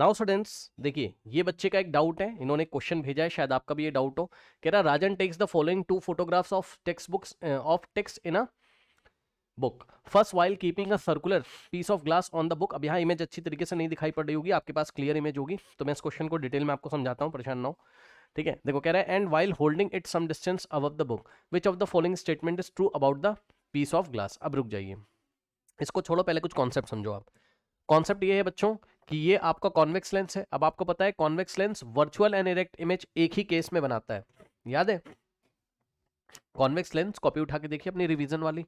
Now students देखिए, ये बच्चे का एक डाउट है, इन्होंने क्वेश्चन भेजा है, शायद आपका भी ये डाउट हो। कह रहा Rajan takes the following 2 photographs of text books of text in a book first while keeping a circular piece of glass on the book. अब यहाँ इमेज अच्छी तरीके से नहीं दिखाई पड़ रही होगी, आपके पास क्लियर इमेज होगी, तो मैं इस क्वेश्चन को डिटेल में आपको समझाता हूँ, परेशान ना हो। ठीक है, देखो कह रहा है and while holding it some distance above the book which of the following statement is true about the piece of glass. अब रुक जाइए, इसको छोड़ो, पहले कुछ कॉन्सेप्ट समझो आप। कॉन्सेप्ट ये है बच्चों कि ये आपका कॉन्वेक्स लेंस है। अब आपको पता है convex lens virtual and erect image एक ही केस में बनाता है, याद है। कॉन्वेक्स लेंस कॉपी उठा के देखिए अपनी रिवीजन वाली,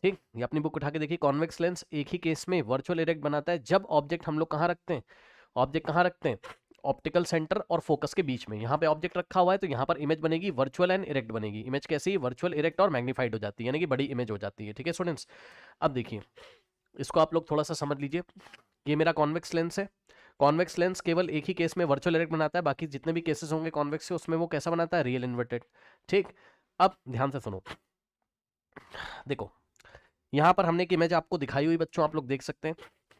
ठीक, ये अपनी बुक उठा के देखिए। कॉन्वेक्स लेंस एक ही केस में वर्चुअल इरेक्ट बनाता है जब ऑब्जेक्ट हम लोग कहाँ रखते हैं, ऑब्जेक्ट कहाँ रखते हैं, ऑप्टिकल सेंटर और फोकस के बीच में। यहाँ पे ऑब्जेक्ट रखा हुआ है तो यहाँ पर इमेज बनेगी वर्चुअल एंड इरेक्ट बनेगी। इमेज कैसी, वर्चुअल, इरेक्ट और मैग्नीफाइड हो जाती है, यानी कि बड़ी इमेज हो जाती है। ठीक है स्टूडेंट्स, अब देखिए इसको आप लोग थोड़ा सा समझ लीजिए। ये मेरा कॉन्वेक्स लेंस है। कॉन्वेक्स लेंस केवल एक ही केस में वर्चुअल इरेक्ट बनाता है, बाकी जितने भी केसेस होंगे कॉन्वेक्स के उसमें वो कैसा बनाता है, रियल इन्वर्टेड। ठीक, अब ध्यान से सुनो, देखो यहां पर हमने एक इमेज आपको दिखाई हुई बच्चों, आप लोग देख सकते हैं।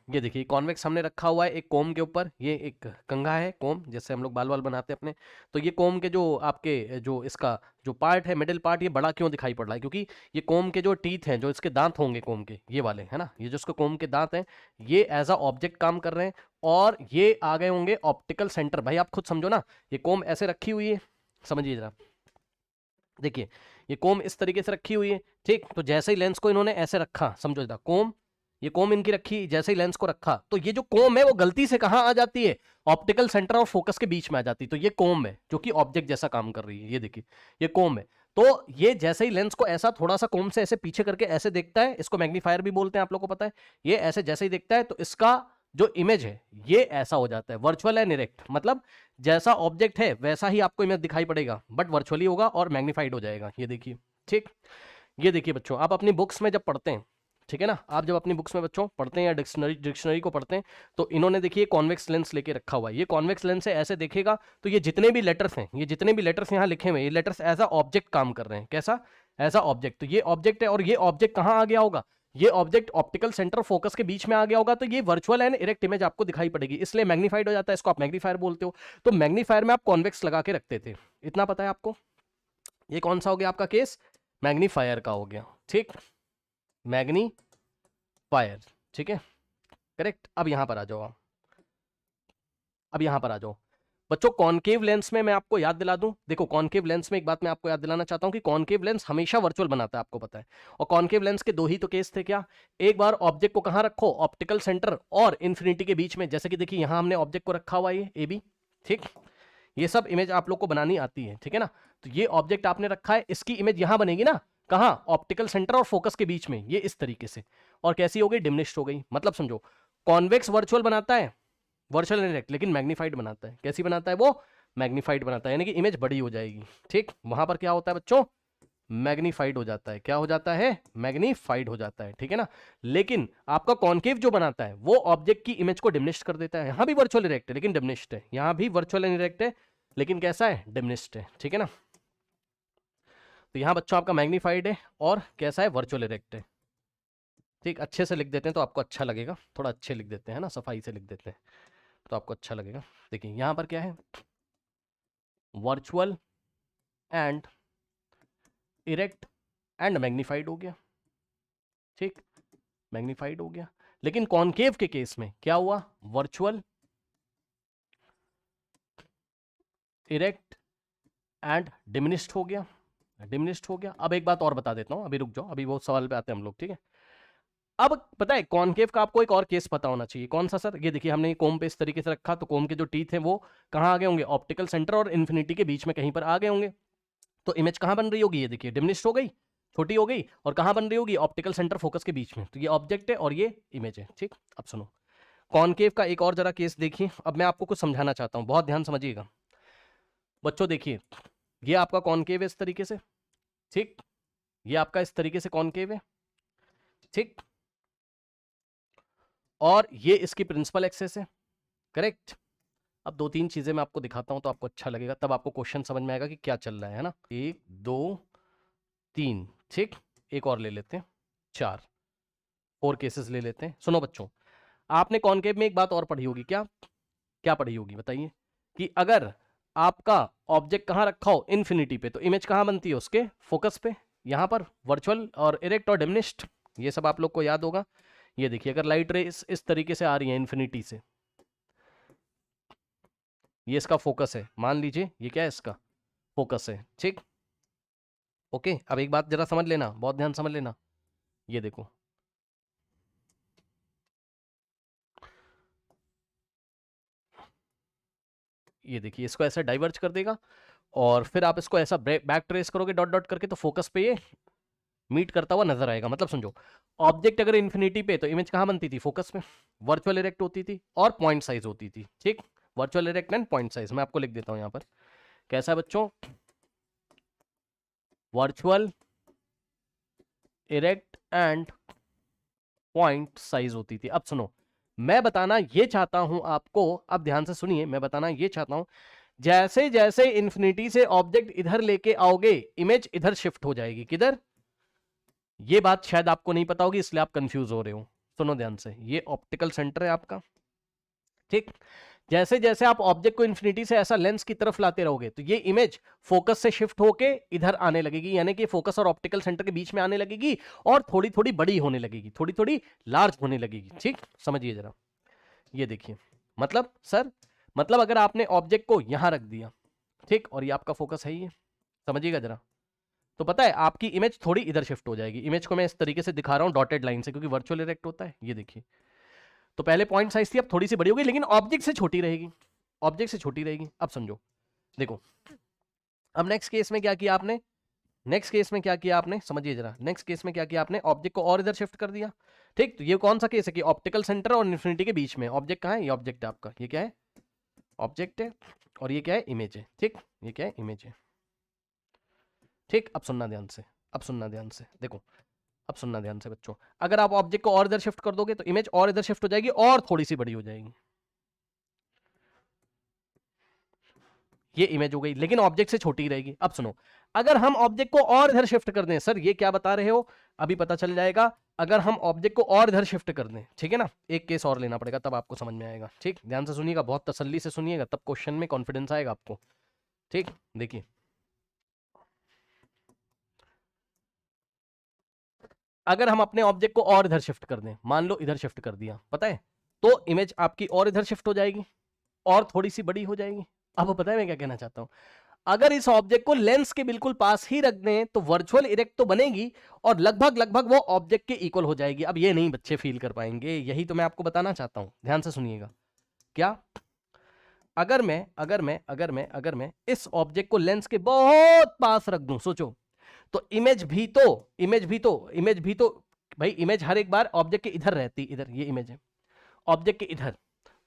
ये देखिए कॉन्वेक्स हमने रखा हुआ है एक कोम के ऊपर, ये एक कंघा है कोम, जैसे हम लोग बाल बाल बनाते हैं अपने। तो ये कोम के जो आपके जो इसका जो पार्ट है, मिडिल पार्ट, ये बड़ा क्यों दिखाई पड़ रहा है, क्योंकि ये कोम के जो टीथ हैं, जो इसके दांत होंगे कोम के, ये वाले है ना, ये जो इसके कोम के दांत हैं, ये एज अ ऑब्जेक्ट काम कर रहे हैं और ये आ गए होंगे ऑप्टिकल सेंटर। भाई आप खुद समझो ना, ये कोम ऐसे रखी हुई है, समझिए जरा, देखिए ये कोम इस तरीके से रखी हुई है। ठीक, तो जैसे ही लेंस को इन्होंने ऐसे रखा, समझो जरा, कोम, ये कोम इनकी रखी, जैसे ही लेंस को रखा तो ये जो कोम है वो गलती से कहां आ जाती है, ऑप्टिकल सेंटर और फोकस के बीच में आ जाती है। तो ये कोम है जो कि ऑब्जेक्ट जैसा काम कर रही है, ये देखिए ये कोम है। तो ये जैसे ही लेंस को ऐसा थोड़ा सा कोम से ऐसे पीछे करके ऐसे देखता है, इसको मैग्नीफायर भी बोलते हैं, आप लोग को पता है। ये ऐसे जैसे ही देखता है तो इसका जो इमेज है ये ऐसा हो जाता है, वर्चुअल एंड इरेक्ट, मतलब जैसा ऑब्जेक्ट है वैसा ही आपको इमेज दिखाई पड़ेगा, बट वर्चुअली होगा और मैग्नीफाइड हो जाएगा, ये देखिए। ठीक, ये देखिए बच्चों, आप अपनी बुक्स में जब पढ़ते हैं, ठीक है ना, आप जब अपनी बुक्स में बच्चों पढ़ते हैं या डिक्शनरी को पढ़ते हैं, तो इन्होंने देखिए कॉन्वेक्स लेंस लेके रखा हुआ है। ये कॉन्वेक्स लेंस से ऐसे देखेगा तो ये जितने भी लेटर्स हैं, ये जितने भी लेटर्स यहाँ लिखे हुए हैं, ये लेटर्स एज अ ऑब्जेक्ट काम कर रहे हैं। कैसा, एज अ ऑब्जेक्ट। तो ये ऑब्जेक्ट है और ये ऑब्जेक्ट कहाँ आ गया होगा, ये ऑब्जेक्ट ऑप्टिकल सेंटर फोकस के बीच में आ गया होगा, तो ये वर्चुअल एंड इरेक्ट इमेज आपको दिखाई पड़ेगी, इसलिए मैग्नीफाइड हो जाता है। इसको आप मैग्नीफायर बोलते हो। तो मैग्नीफायर में आप कॉन्वेक्स लगा के रखते थे, इतना पता है आपको। ये कौन सा हो गया आपका केस, मैग्नीफायर का हो गया। ठीक, मैग्नीफायर, ठीक है, करेक्ट। अब यहां पर आ जाओ आप, अब यहां पर आ जाओ बच्चों। कॉनकेव लेंस में मैं आपको याद दिला दूं, देखो कॉनकेव लेंस में एक बात मैं आपको याद दिलाना चाहता हूं कि कॉनकेव लेंस हमेशा वर्चुअल बनाता है, आपको पता है। और कॉनकेव लेंस के दो ही तो केस थे, क्या, एक बार ऑब्जेक्ट को कहां रखो, ऑप्टिकल सेंटर और इन्फिनिटी के बीच में, जैसे कि देखिए यहां हमने ऑब्जेक्ट को रखा हुआ है, ये ए बी। ठीक, ये सब इमेज आप लोग को बनानी आती है, ठीक है ना। तो ये ऑब्जेक्ट आपने रखा है, इसकी इमेज यहां बनेगी ना, कहां, ऑप्टिकल सेंटर और फोकस के बीच में, ये इस तरीके से। और कैसी हो गई, डिमिनिश्ड हो गई। मतलब समझो, कॉन्वेक्स वर्चुअल बनाता है, वर्चुअल इनडायरेक्ट, लेकिन मैग्नीफाइड बनाता है। कैसी बनाता है वो, मैग्नीफाइड बनाता है, यानी कि इमेज बड़ी हो जाएगी। ठीक, वहां पर क्या होता है बच्चों, मैग्नीफाइड हो जाता है। क्या हो जाता है, मैग्नीफाइड हो जाता है, ठीक है ना। लेकिन आपका कॉन्केव जो बनाता है वो ऑब्जेक्ट की इमेज को डिमिनिश्ड कर देता है। यहां भी वर्चुअल इरेक्ट है लेकिन डिमिनिश्ड है, यहां भी वर्चुअल इरेक्ट है लेकिन कैसा है, डिमिनिश्ड है, ठीक है ना। तो यहां बच्चों आपका मैग्नीफाइड है और कैसा है, वर्चुअल इरेक्ट है। ठीक, अच्छे से लिख देते हैं तो आपको अच्छा लगेगा, थोड़ा अच्छे लिख देते हैं ना, सफाई से लिख देते हैं तो आपको अच्छा लगेगा। देखिए यहां पर क्या है, virtual and erect and magnified हो गया। ठीक, मैग्नीफाइड हो गया। लेकिन कॉनकेव के केस में क्या हुआ, वर्चुअल इरेक्ट एंड डिमिनिश्ड हो गया, डिमिनिश्ड हो गया। अब एक बात और बता देता हूं, अभी रुक जाओ, अभी वो सवाल पे आते हैं हम लोग, ठीक है। अब पता है कॉनकेव का आपको एक और केस पता होना चाहिए, कौन सा सर, ये देखिए हमने कोम पे इस तरीके से रखा तो कोम के जो टीथ हैं वो कहां आ गए होंगे, ऑप्टिकल सेंटर और इन्फिनिटी के बीच में कहीं पर आ गए होंगे। तो इमेज कहां बन रही होगी, ये देखिए डिमिनिश्ड हो गई, छोटी हो गई, और कहां बन रही होगी, ऑप्टिकल सेंटर फोकस के बीच में। तो ये ऑब्जेक्ट है और ये इमेज है। ठीक, अब सुनो कॉनकेव का एक और जरा केस देखिए। अब मैं आपको कुछ समझाना चाहता हूं, बहुत ध्यान समझिएगा बच्चों। देखिए ये आपका कॉनकेव है इस तरीके से, ठीक, ये आपका इस तरीके से कॉनकेव है, ठीक, और ये इसकी प्रिंसिपल एक्सेस है, करेक्ट। अब दो तीन चीजें मैं आपको दिखाता हूं तो आपको अच्छा लगेगा, तब आपको क्वेश्चन समझ में आएगा कि क्या चल रहा है ना। एक, दो, तीन, ठीक, एक और ले लेते हैं, चार, और केसेस ले लेते हैं। सुनो बच्चों, आपने कॉनकेव में एक बात और पढ़ी होगी, क्या, क्या पढ़ी होगी बताइए, कि अगर आपका ऑब्जेक्ट कहाँ रखा हो, इन्फिनिटी पे, तो इमेज कहाँ बनती है, उसके फोकस पे, यहाँ पर वर्चुअल और इरेक्ट और डिमिनिश्ड, ये सब आप लोग को याद होगा। ये देखिए अगर लाइट रे इस तरीके से आ रही है इन्फिनिटी से, ये इसका फोकस है, मान लीजिए ये क्या है, इसका फोकस है, ठीक। ओके, अब एक बात जरा समझ लेना, बहुत ध्यान समझ लेना, ये देखो ये देखिए इसको ऐसा डाइवर्ज कर देगा, और फिर आप इसको ऐसा बैक ट्रेस करोगे डॉट डॉट करके, तो फोकस पे ये मीट करता हुआ नजर आएगा। मतलब समझो, ऑब्जेक्ट अगर इन्फिनिटी पे, तो इमेज कहाँ बनती थी, फोकस में, वर्चुअल इरेक्ट होती थी और पॉइंट साइज होती थी, ठीक। Virtual erect and point size मैं आपको लिख देता हूं यहाँ पर, कैसा है बच्चों, virtual erect and point size होती थी। अब सुनो, मैं बताना ये चाहता हूं आपको, अब ध्यान से सुनिए, मैं बताना ये चाहता हूं, जैसे जैसे इन्फिनिटी से ऑब्जेक्ट इधर लेके आओगे, इमेज इधर शिफ्ट हो जाएगी, किधर, ये बात शायद आपको नहीं पता होगी इसलिए आप कंफ्यूज हो रहे हो। सुनो ध्यान से, ये ऑप्टिकल सेंटर है आपका, ठीक। जैसे जैसे आप ऑब्जेक्ट को इन्फिनिटी से ऐसा लेंस की तरफ लाते रहोगे, तो ये इमेज फोकस से शिफ्ट होके इधर आने लगेगी, यानी कि फोकस और ऑप्टिकल सेंटर के बीच में आने लगेगी, और थोड़ी थोड़ी बड़ी होने लगेगी, थोड़ी थोड़ी लार्ज होने लगेगी, ठीक। समझिए जरा, ये देखिए, मतलब सर, मतलब अगर आपने ऑब्जेक्ट को यहां रख दिया, ठीक, और ये आपका फोकस है, ये समझिएगा जरा, तो पता है आपकी इमेज थोड़ी इधर शिफ्ट हो जाएगी। इमेज को मैं इस तरीके से दिखा रहा हूं डॉटेड लाइन से, क्योंकि वर्चुअल इरेक्ट होता है, ये देखिए, तो पहले पॉइंट साइज थी, अब थोड़ी सी बड़ी होगी, लेकिन ऑब्जेक्ट से छोटी रहेगी, ऑब्जेक्ट से छोटी रहेगी। अब समझो, देखो, अब नेक्स्ट केस में क्या किया आपने, नेक्स्ट केस में क्या किया आपने, समझिए जरा, नेक्स्ट केस में क्या किया आपने, ऑब्जेक्ट को और इधर शिफ्ट कर दिया, ठीक। तो ये कौन सा केस है कि ऑप्टिकल सेंटर और इन्फिनिटी के बीच में ऑब्जेक्ट कहाँ है, ये ऑब्जेक्ट है आपका, ये क्या है, ऑब्जेक्ट है, और ये क्या है, इमेज है, ठीक, ये क्या है, इमेज है, ठीक। अब सुनना ध्यान से, अब सुनना ध्यान से, देखो, अब सुनना ध्यान से बच्चों, अगर आप ऑब्जेक्ट को और इधर शिफ्ट कर दोगे, तो इमेज और इधर शिफ्ट हो जाएगी और थोड़ी सी बड़ी हो जाएगी, ये इमेज हो गई, लेकिन ऑब्जेक्ट से छोटी ही रहेगी। अब सुनो, अगर हम ऑब्जेक्ट को और इधर शिफ्ट कर दें, सर ये क्या बता रहे हो, अभी पता चल जाएगा। अगर हम ऑब्जेक्ट को और इधर शिफ्ट कर दें, ठीक है ना, एक केस और लेना पड़ेगा तब आपको समझ में आएगा, ठीक। ध्यान से सुनिएगा, बहुत तसल्ली से सुनिएगा, तब क्वेश्चन में कॉन्फिडेंस आएगा आपको, ठीक। देखिए, अगर हम अपने ऑब्जेक्ट को और इधर शिफ्ट कर दें, मान लो इधर शिफ्ट कर दिया, पता है, तो इमेज आपकी और इधर शिफ्ट हो जाएगी और थोड़ी सी बड़ी हो जाएगी। अब पता है मैं क्या कहना चाहता हूं, अगर इस ऑब्जेक्ट को लेंस के बिल्कुल पास ही रख दें, तो वर्चुअल इरेक्ट तो बनेगी और लगभग लगभग वो ऑब्जेक्ट के इक्वल हो जाएगी। अब ये नहीं बच्चे फील कर पाएंगे, यही तो मैं आपको बताना चाहता हूं, ध्यान से सुनिएगा। क्या, अगर मैं इस ऑब्जेक्ट को लेंस के बहुत पास रख दूं, सोचो, तो इमेज भी तो भाई, इमेज हर एक बार ऑब्जेक्ट के इधर रहती, इधर ये इमेज है ऑब्जेक्ट के इधर,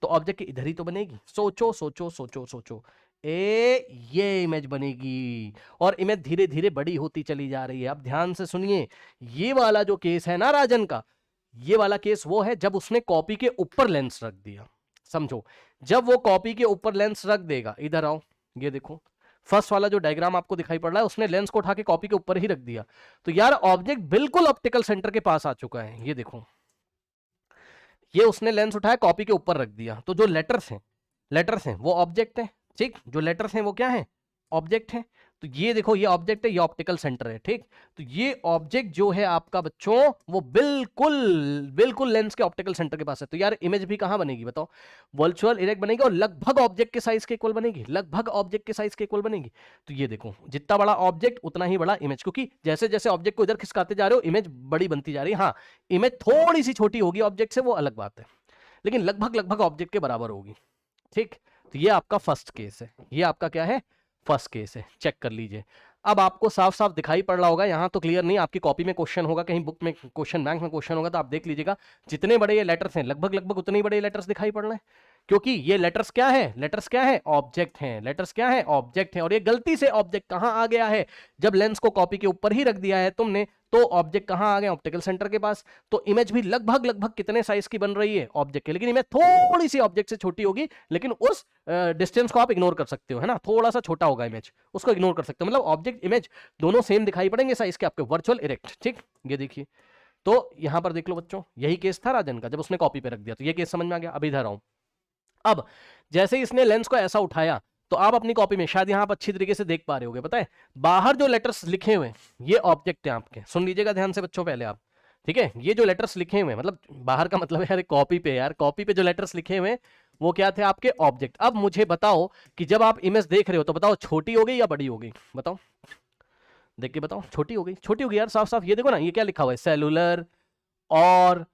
तो ऑब्जेक्ट के इधर ही तो बनेगी। सोचो सोचो सोचो सोचो, ये इमेज बनेगी, और इमेज धीरे धीरे बड़ी होती चली जा रही है। अब ध्यान से सुनिए, ये वाला जो केस है ना राजन का, ये वाला केस वो है जब उसने कॉपी के ऊपर लेंस रख दिया। समझो, जब वो कॉपी के ऊपर लेंस रख देगा, इधर आओ, ये देखो, फर्स्ट वाला जो डायग्राम आपको दिखाई पड़ रहा है, उसने लेंस को उठा के कॉपी के ऊपर ही रख दिया, तो यार ऑब्जेक्ट बिल्कुल ऑप्टिकल सेंटर के पास आ चुका है। ये देखो, ये उसने लेंस उठाया कॉपी के ऊपर रख दिया, तो जो लेटर्स हैं वो ऑब्जेक्ट है, ठीक। जो लेटर्स हैं वो क्या है, ऑब्जेक्ट है। तो ये देखो, ये ऑब्जेक्ट है, ये ऑप्टिकल सेंटर है, ठीक। तो ये ऑब्जेक्ट जो है आपका बच्चों, वो बिल्कुल बिल्कुल लेंस के ऑप्टिकल सेंटर के पास है। तो यार इमेज भी कहां बनेगी बताओ, वर्चुअल इरेक्ट बनेगी, और लगभग ऑब्जेक्ट के साइज के इक्वल बनेगी, लगभग ऑब्जेक्ट के साइज के इक्वल बनेगी। तो ये देखो, जितना बड़ा ऑब्जेक्ट उतना ही बड़ा इमेज, क्योंकि जैसे जैसे ऑब्जेक्ट को इधर खिसकाते जा रहे हो, इमेज बड़ी बनती जा रही है। हाँ, इमेज थोड़ी सी छोटी होगी ऑब्जेक्ट से, वो अलग बात है, लेकिन लगभग लगभग ऑब्जेक्ट के बराबर होगी, ठीक। तो ये आपका फर्स्ट केस है, ये आपका क्या है, फर्स्ट केस है, चेक कर लीजिए। अब आपको साफ साफ दिखाई पड़ रहा होगा, यहां तो क्लियर नहीं, आपकी कॉपी में क्वेश्चन होगा, कहीं बुक में, क्वेश्चन बैंक में क्वेश्चन होगा, तो आप देख लीजिएगा, जितने बड़े ये लेटर्स हैं, लगभग लगभग उतने ही बड़े लेटर्स दिखाई पड़ रहे हैं, क्योंकि ये लेटर्स क्या है, लेटर्स क्या है, ऑब्जेक्ट हैं, लेटर्स क्या है, ऑब्जेक्ट है। और ये गलती से ऑब्जेक्ट कहां आ गया है, जब लेंस को कॉपी के ऊपर ही रख दिया है तुमने, तो ऑब्जेक्ट कहां आ गया, ऑप्टिकल सेंटर के पास। तो इमेज भी लगभग लगभग कितने साइज की बन रही है, ऑब्जेक्ट के, लेकिन इमेज थोड़ी सी ऑब्जेक्ट से छोटी होगी, लेकिन उस डिस्टेंस को आप इग्नोर कर सकते हो, है ना, थोड़ा सा छोटा होगा इमेज, उसको इग्नोर कर सकते हो। मतलब ऑब्जेक्ट इमेज दोनों सेम दिखाई पड़ेंगे साइज के आपके, वर्चुअल इरेक्ट, ठीक। ये देखिए, तो यहां पर देख लो बच्चों, यही केस था राजन का, जब उसने कॉपी पे रख दिया, तो ये केस समझ में आ गया। अब इधर आऊं, अब जैसे ही इसने लेंस को ऐसा उठाया तो आप अपनी कॉपी में शायद यहां आप अच्छी तरीके से देख पा रहे होगे, पता है बाहर जो लेटर्स लिखे हुए ये ऑब्जेक्ट है आपके, सुन लीजिएगा ध्यान से बच्चों पहले आप, ठीक है, ये जो लेटर्स लिखे हुए मतलब बाहर का मतलब है यार कॉपी पे, यार कॉपी पे जो लेटर्स लिखे हुए वो क्या थे आपके ऑब्जेक्ट। अब मुझे बताओ कि जब आप इमेज देख रहे हो तो बताओ छोटी हो गई या बड़ी हो गई, बताओ देख के बताओ, छोटी हो गई, छोटी हो गई यार साफ साफ, ये देखो ना ये क्या लिखा हुआ है सेलुलर और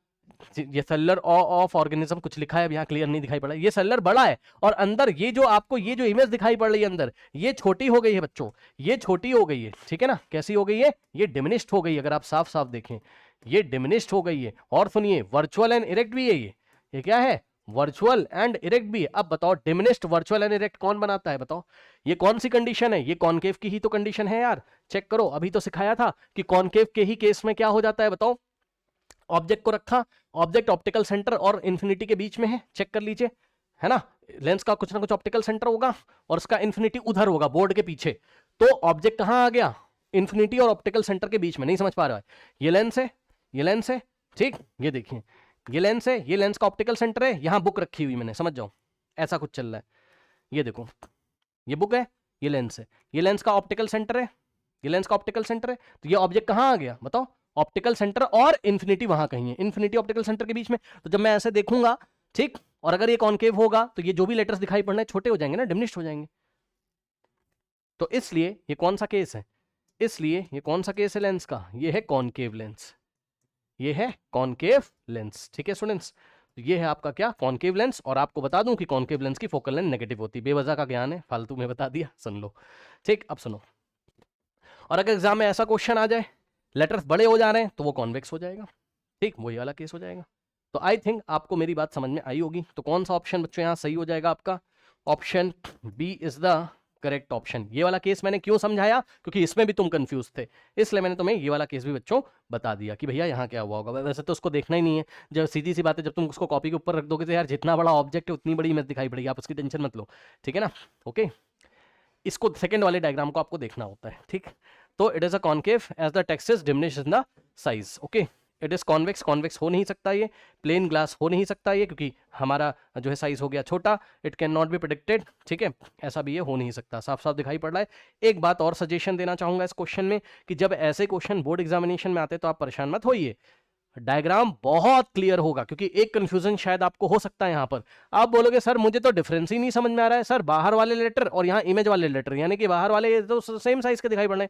ये सेलुलर ऑफ ऑर्गेनिज्म कुछ लिखा है, अब यहाँ क्लियर नहीं दिखाई पड़ा, ये सेलुलर बड़ा है और अंदर ये जो आपको ये जो इमेज दिखाई पड़ रही है अंदर ये छोटी हो गई है बच्चों, ये छोटी हो गई है, ठीक है ना, कैसी हो गई है ये डिमिनिश्ड हो गई है, अगर आप साफ साफ देखें ये डिमिनिश्ड हो गई है। और सुनिए वर्चुअल एंड इरेक्ट भी है ये क्या है वर्चुअल एंड इरेक्ट भी है। अब बताओ डिमिनिश्ड वर्चुअल एंड इरेक्ट कौन बनाता है, बताओ ये कौन सी कंडीशन है, ये कॉनकेव की ही तो कंडीशन है यार, चेक करो अभी तो सिखाया था कि कॉनकेव के ही केस में क्या हो जाता है, बताओ ऑब्जेक्ट को रखा, ऑब्जेक्ट ऑप्टिकल सेंटर और इंफिनिटी के बीच में है, चेक कर लीजिए है ना, लेंस का कुछ ना कुछ ऑप्टिकल सेंटर होगा और उसका इंफिनिटी उधर होगा बोर्ड के पीछे, तो ऑब्जेक्ट कहां आ गया इंफिनिटी और ऑप्टिकल सेंटर के बीच में, नहीं समझ पा रहा है, ये लेंस है, ये लेंस है, ठीक, ये देखिए ये लेंस है, ये लेंस का ऑप्टिकल सेंटर है, यहां बुक रखी हुई मैंने, समझ जाओ ऐसा कुछ चल रहा है, ये देखो ये बुक है, ये लेंस है, ये लेंस का ऑप्टिकल सेंटर है, ये लेंस का ऑप्टिकल सेंटर है, तो ये ऑब्जेक्ट कहां आ गया बताओ ऑप्टिकल सेंटर और इंफिनिटी वहां कहीं है, इंफिनिटी ऑप्टिकल सेंटर के बीच में, तो जब मैं ऐसे देखूंगा ठीक, और अगर ये कॉनकेव होगा तो ये जो भी लेटर्स दिखाई पड़ना है छोटे हो जाएंगे ना, डिमिनिश्ड हो जाएंगे, तो इसलिए ये कौन सा केस है, इसलिए ये कौन सा केस है लेंस का, ये है कॉनकेव लेंस, ये है कॉनकेव लेंस, ठीक है स्टूडेंट्स, ये है आपका क्या कॉनकेव लेंस। और आपको बता दूं कि कॉनकेव लेंस की फोकल लेंथ नेगेटिव होती है, बेवजह का ज्ञान है, फालतू में बता दिया, सुन लो ठीक। अब सुनो, और अगर एग्जाम में ऐसा क्वेश्चन आ जाए लेटर्स बड़े हो जा रहे हैं तो वो कॉन्वेक्स हो जाएगा, ठीक वो ये वाला केस हो जाएगा। तो आई थिंक आपको मेरी बात समझ में आई होगी। तो कौन सा ऑप्शन बच्चों यहाँ सही हो जाएगा आपका, option B is the correct option. ये वाला केस मैंने क्यों समझाया, क्योंकि इसमें भी तुम कंफ्यूज थे, इसलिए मैंने तुम्हें ये वाला केस भी बच्चों बता दिया कि भैया यहाँ क्या हुआ होगा। वैसे तो उसको देखना ही नहीं है, जब सीधी सी बात है, जब तुम उसको कॉपी के ऊपर रख दोगे तो यार जितना बड़ा ऑब्जेक्ट है उतनी बड़ी इमेज दिखाई पड़ेगी, आप उसकी टेंशन मत लो, ठीक है ना, ओके। इसको सेकंड वाले डायग्राम को आपको देखना होता है, ठीक। तो it is a concave as the text is diminished in the size, okay. It is convex, convex हो नहीं सकता ये, प्लेन ग्लास हो नहीं सकता ये, क्योंकि हमारा जो है साइज हो गया छोटा, it can not be predicted, ठीक है, ऐसा भी ये हो नहीं सकता, साफ साफ दिखाई पड़ रहा है। एक बात और सजेशन देना चाहूंगा इस क्वेश्चन में कि जब ऐसे क्वेश्चन बोर्ड एग्जामिनेशन में आते हैं तो आप परेशान मत होइए, डायग्राम बहुत क्लियर होगा, क्योंकि एक कंफ्यूजन शायद आपको हो सकता है यहाँ पर, आप बोलोगे सर मुझे तो डिफरेंस ही नहीं समझ में आ रहा है, सर बाहर वाले लेटर और यहाँ इमेज वाले लेटर, यानी कि बाहर वाले तो सेम साइज के दिखाई पड़ रहे हैं,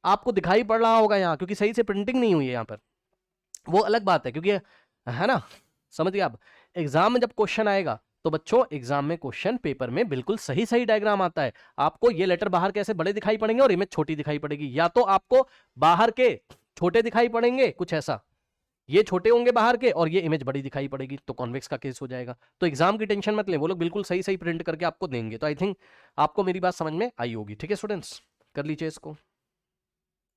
आपको दिखाई पड़ रहा होगा यहाँ क्योंकि सही से प्रिंटिंग नहीं हुई है यहाँ पर, वो अलग बात है, क्योंकि है ना, समझ गए आप। एग्जाम में जब क्वेश्चन आएगा तो बच्चों एग्जाम में क्वेश्चन पेपर में बिल्कुल सही सही डायग्राम आता है, आपको ये लेटर बाहर कैसे बड़े दिखाई पड़ेंगे और इमेज छोटी दिखाई पड़ेगी, या तो आपको बाहर के छोटे दिखाई पड़ेंगे कुछ ऐसा, ये छोटे होंगे बाहर के और ये इमेज बड़ी दिखाई पड़ेगी, तो कॉन्वेक्स का केस हो जाएगा। तो एग्जाम की टेंशन मत लें, वो लोग बिल्कुल सही सही प्रिंट करके आपको देंगे। तो आई थिंक आपको मेरी बात समझ में आई होगी, ठीक है स्टूडेंट्स, कर लीजिए इसको।